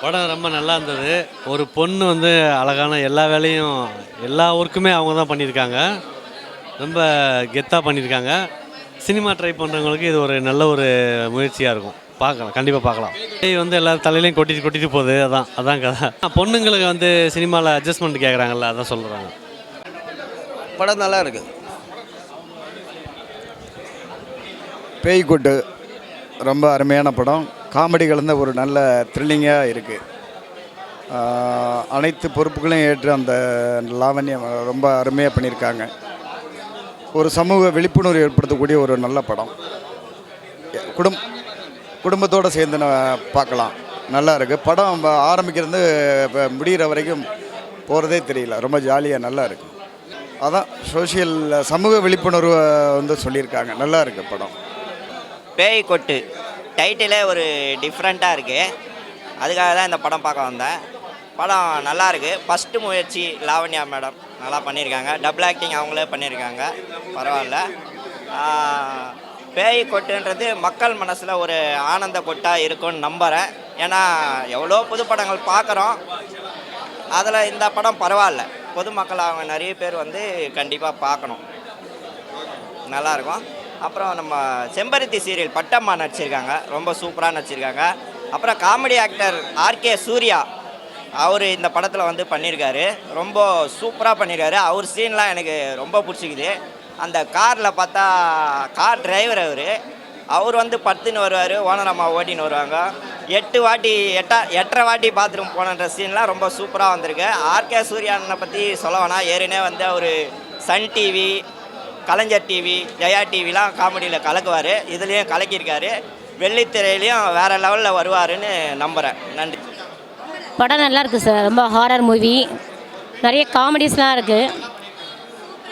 படம் ரொம்ப நல்லா இருந்தது. ஒரு பொண்ணு வந்து அழகான எல்லா வேலையும் எல்லா ஒர்க்குமே அவங்க தான் பண்ணியிருக்காங்க. ரொம்ப கெத்தாக பண்ணியிருக்காங்க. சினிமா ட்ரை பண்ணுறவங்களுக்கு இது ஒரு நல்ல ஒரு முயற்சியாக இருக்கும். பார்க்கலாம், கண்டிப்பாக பார்க்கலாம். பேய் வந்து எல்லாரும் தலையிலையும் கொட்டிட்டு கொட்டிட்டு போகுது. அதான் கதை. பொண்ணுங்களுக்கு வந்து சினிமாவில் அட்ஜஸ்ட்மெண்ட் கேட்குறாங்கல்ல, அதான் சொல்கிறாங்க. படம் நல்லா இருக்குது. பேய்கொட்டு ரொம்ப அருமையான படம். காமெடி கலந்த ஒரு நல்ல த்ரில்லிங்காக இருக்குது. அனைத்து பொறுப்புகளையும் ஏற்று அந்த லாவண்யம் ரொம்ப அருமையாக பண்ணியிருக்காங்க. ஒரு சமூக விழிப்புணர்வு ஏற்படுத்தக்கூடிய ஒரு நல்ல படம். குடும்பத்தோடு சேர்ந்து பார்க்கலாம். நல்லா இருக்குது படம். ஆரம்பிக்கிறது இப்போ முடிகிற வரைக்கும் போகிறதே தெரியல. ரொம்ப ஜாலியாக நல்லா இருக்குது. அதான் சோஷியல் சமூக விழிப்புணர்வு வந்து சொல்லியிருக்காங்க. நல்லா இருக்குது படம். பேய் கொட்டு டைட்டிலே ஒரு டிஃப்ரெண்ட்டாக இருக்குது. அதுக்காக தான் இந்த படம் பார்க்க வந்தேன். படம் நல்லா இருக்குது. ஃபஸ்ட்டு முயற்சி லாவண்யா மேடம் நல்லா பண்ணியிருக்காங்க. டபுள் ஆக்டிங் அவங்களே பண்ணியிருக்காங்க, பரவாயில்ல. பேய் கொட்டுன்றது மக்கள் மனசில் ஒரு ஆனந்த கொட்டாக இருக்கும்னு நம்புகிறேன். ஏன்னா எவ்வளோ புது படங்கள் பார்க்குறோம், அதில் இந்த படம் பரவாயில்ல. பொதுமக்கள் அவங்க நிறைய பேர் வந்து கண்டிப்பாக பார்க்கணும், நல்லாயிருக்கும். அப்புறம் நம்ம செம்பருத்தி சீரியல் பட்டம்மா நடிச்சிருக்காங்க, ரொம்ப சூப்பராக நடிச்சிருக்காங்க. அப்புறம் காமெடி ஆக்டர் ஆர்கே சூர்யா, அவர் இந்த படத்தில் வந்து பண்ணியிருக்காரு, ரொம்ப சூப்பராக பண்ணியிருக்காரு. அவர் சீன்லாம் எனக்கு ரொம்ப பிடிச்சிக்குது. அந்த காரில் பார்த்தா கார் டிரைவர் அவர் வந்து பத்துன்னு வருவார், ஓனர் அம்மா ஓட்டின்னு வருவாங்க. 8 வாட்டி பாத்ரூம் போனன்ற சீன்லாம் ரொம்ப சூப்பராக வந்திருக்கு. ஆர்கே சூர்யானை பற்றி சொல்ல வேணாம், ஏற்கனவே வந்து அவர் சன் டிவி, கலைஞர் டிவி, ஜெயா டிவிலாம் காமெடியில் கலக்குவார். இதுலேயும் கலக்கியிருக்காரு. வெள்ளித்திரையிலையும் வேறு லெவலில் வருவாருன்னு நம்புகிறேன். நன்றி. படம் நல்லா இருக்குது சார். ரொம்ப ஹாரர் மூவி, நிறைய காமெடிஸ்லாம் இருக்குது.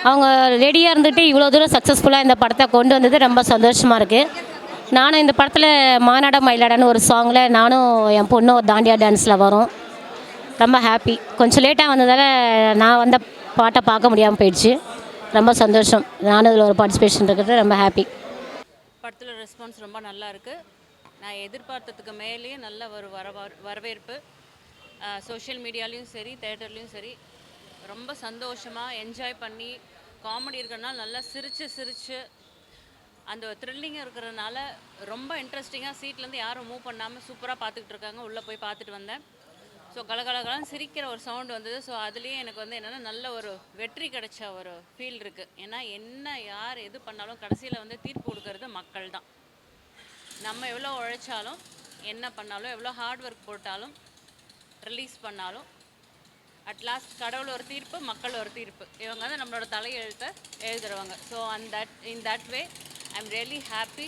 அவங்க ரெடியாக இருந்துட்டு இவ்வளோ தூரம் சக்ஸஸ்ஃபுல்லாக இந்த படத்தை கொண்டு வந்தது ரொம்ப சந்தோஷமாக இருக்குது. நானும் இந்த படத்தில் மானாட மயிலாடான்னு ஒரு சாங்கில் நானும் என் பொண்ணும் தாண்டியா டான்ஸில் வரோம். ரொம்ப ஹாப்பி. கொஞ்சம் லேட்டாக வந்ததால் நான் வந்த பாட்டை பார்க்க முடியாமல் போயிடுச்சு. ரொம்ப சந்தோஷம். நானும் இதில் ஒரு பார்ட்டிசிபேஷன் இருக்கிறது ரொம்ப ஹாப்பி. படத்தில் ரெஸ்பான்ஸ் ரொம்ப நல்லா இருக்குது. நான் எதிர்பார்த்ததுக்கு மேலேயே நல்ல ஒரு வரவேற்பு. சோஷியல் மீடியாலேயும் சரி, தேட்டர்லேயும் சரி, ரொம்ப சந்தோஷமாக என்ஜாய் பண்ணி, காமெடி இருக்கிறதுனால நல்லா சிரித்து அந்த த்ரில்லிங்காக இருக்கிறதுனால ரொம்ப இன்ட்ரெஸ்டிங்காக சீட்லேருந்து யாரும் மூவ் பண்ணாமல் சூப்பராக பார்த்துக்கிட்டு இருக்காங்க. உள்ளே போய் பார்த்துட்டு வந்தேன். ஸோ கலகலகலன்னு சிரிக்கிற ஒரு சவுண்டு வந்தது. ஸோ அதுலேயே எனக்கு வந்து என்னென்னா நல்ல ஒரு வெற்றி கிடைச்ச ஒரு ஃபீல் இருக்குது. ஏன்னா யார் எது பண்ணாலும் கடைசியில் வந்து தீர்ப்பு கொடுக்கறது மக்கள் தான். நம்ம எவ்வளோ உழைச்சாலும், என்ன பண்ணாலும், எவ்வளோ ஹார்ட் ஒர்க் போட்டாலும், ரிலீஸ் பண்ணாலும், அட்லாஸ்ட் கடவுள் ஒரு தீர்ப்பு, மக்கள் ஒரு தீர்ப்பு. இவங்க வந்து நம்மளோட தலையெழுத்தை எழுதுறவங்க. So in that way I am really happy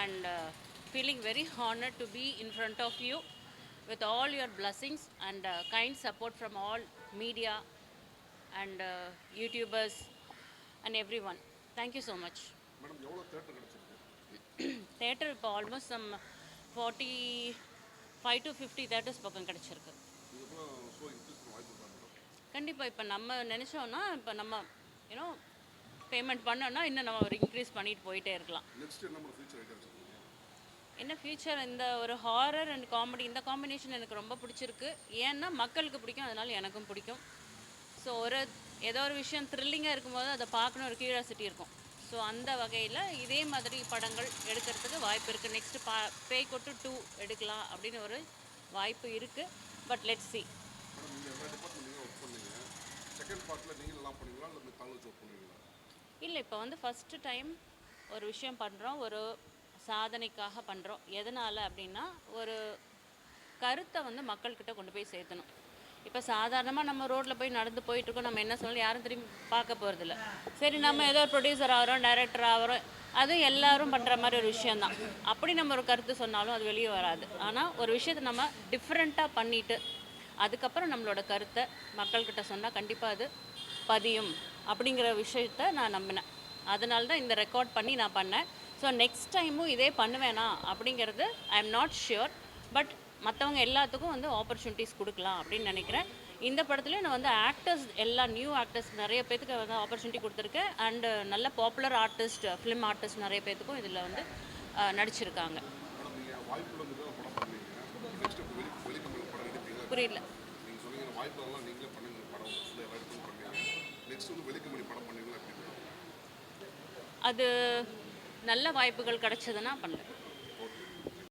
and feeling very honoured to be in front of you with all your blessings and kind support from all media and YouTubers and everyone. Thank you so much. Madam, எவ்வளவு theatre கிடைச்சிருக்கு? Theatre இப்போ almost some 45 to 50 theatres பக்கம் கிடைச்சிருக்கு. இதுக்கப்புறம் show increase பண்ண வாய்ப்பு இருக்கா madam? கண்டிப்பாக இப்போ நம்ம நினச்சோன்னா, இப்போ நம்ம பேமெண்ட் பண்ணோன்னா இன்னும் நம்ம ஒரு இன்க்ரீஸ் பண்ணிட்டு போயிட்டே இருக்கலாம். நெக்ஸ்ட் என்ன மேடம் ஃபியூச்சர் ஐடியா வச்சிருக்கீங்க? என்ன ஃபியூச்சர், இந்த ஒரு ஹாரர் அண்ட் காமெடி இந்த காம்பினேஷன் எனக்கு ரொம்ப பிடிச்சிருக்கு. ஏன்னா மக்களுக்கு பிடிக்கும், அதனால எனக்கும் பிடிக்கும். ஸோ ஏதோ ஒரு விஷயம் த்ரில்லிங்காக இருக்கும்போது அதை பார்க்கணும், ஒரு கியூரியாசிட்டி இருக்கும். ஸோ அந்த வகையில் இதே மாதிரி படங்கள் எடுக்கிறதுக்கு வாய்ப்பு இருக்குது. நெக்ஸ்ட்டு பேய் கொட்டு 2 எடுக்கலாம் அப்படின்னு ஒரு வாய்ப்பு இருக்குது. But let's see. மேடம், நீங்கள் எல்லா டிபார்ட்மெண்ட்லையும் ஒர்க் பண்ணீங்க. செகண்ட் பார்ட்டில் நீங்கள் எல்லாம் பண்ணீங்களா இல்லை தாங்கள் ஒர்க் பண்ணுவீங்களா? இல்லை, இப்போ வந்து ஃபஸ்ட்டு டைம் ஒரு விஷயம் பண்ணுறோம், ஒரு சாதனைக்காக பண்ணுறோம். எதனால் அப்படின்னா, ஒரு கருத்தை வந்து மக்கள்கிட்ட கொண்டு போய் சேர்த்தணும். இப்போ சாதாரணமாக நம்ம ரோட்டில் போய் நடந்து போயிட்டுருக்கோம், நம்ம என்ன சொல்லணும் யாரும் திரும்பி பார்க்க போகிறதில்ல. சரி, நம்ம ஏதோ ஒரு ப்ரொடியூசர் ஆகிறோம், டைரக்டர் ஆகிறோம், அதுவும் எல்லோரும் பண்ணுற மாதிரி ஒரு விஷயந்தான். அப்படி நம்ம ஒரு கருத்து சொன்னாலும் அது வெளியே வராது. ஆனால் ஒரு விஷயத்தை நம்ம டிஃப்ரெண்ட்டாக பண்ணிவிட்டு அதுக்கப்புறம் நம்மளோட கருத்தை மக்கள்கிட்ட சொன்னால் கண்டிப்பாக அது பதியும் அப்படிங்கிற விஷயத்த நான் நம்பினேன். அதனால தான் இந்த ரெக்கார்ட் பண்ணி நான் பண்ணேன். ஸோ நெக்ஸ்ட் டைமும் இதே பண்ணுவேனா அப்படிங்கிறது I am not sure. But மற்றவங்க எல்லாத்துக்கும் வந்து ஆப்பர்ச்சுனிட்டிஸ் கொடுக்கலாம் அப்படின்னு நினைக்கிறேன். இந்த படத்துலேயும் நான் வந்து ஆக்டர்ஸ், எல்லா நியூ ஆக்டர்ஸ் நிறைய பேத்துக்கு வந்து ஆப்பர்ச்சுனிட்டி கொடுத்துருக்கேன். அண்டு நல்ல பாப்புலர் ஆர்டிஸ்ட், ஃபிலிம் ஆர்டிஸ்ட் நிறைய பேத்துக்கும் இதில் வந்து நடிச்சிருக்காங்க. வாய்ப்பு படம் பண்ணுவீங்க. நெக்ஸ்ட் வெளி வெளி படம் புரியல. நீங்கள் சொன்னீங்க வாய்ப்புகள்லாம் நீங்களே பண்ணுங்க படம் ஃபுல்லாக எல்லா இடத்துலையும் பண்ணீங்க. நெக்ஸ்ட் வந்து வெளிக்கம்பெனி படம் பண்ணீங்களா எப்படி இருக்கும்? அது நல்ல வாய்ப்புகள் கிடைச்சதுன்னா பண்ணேன்.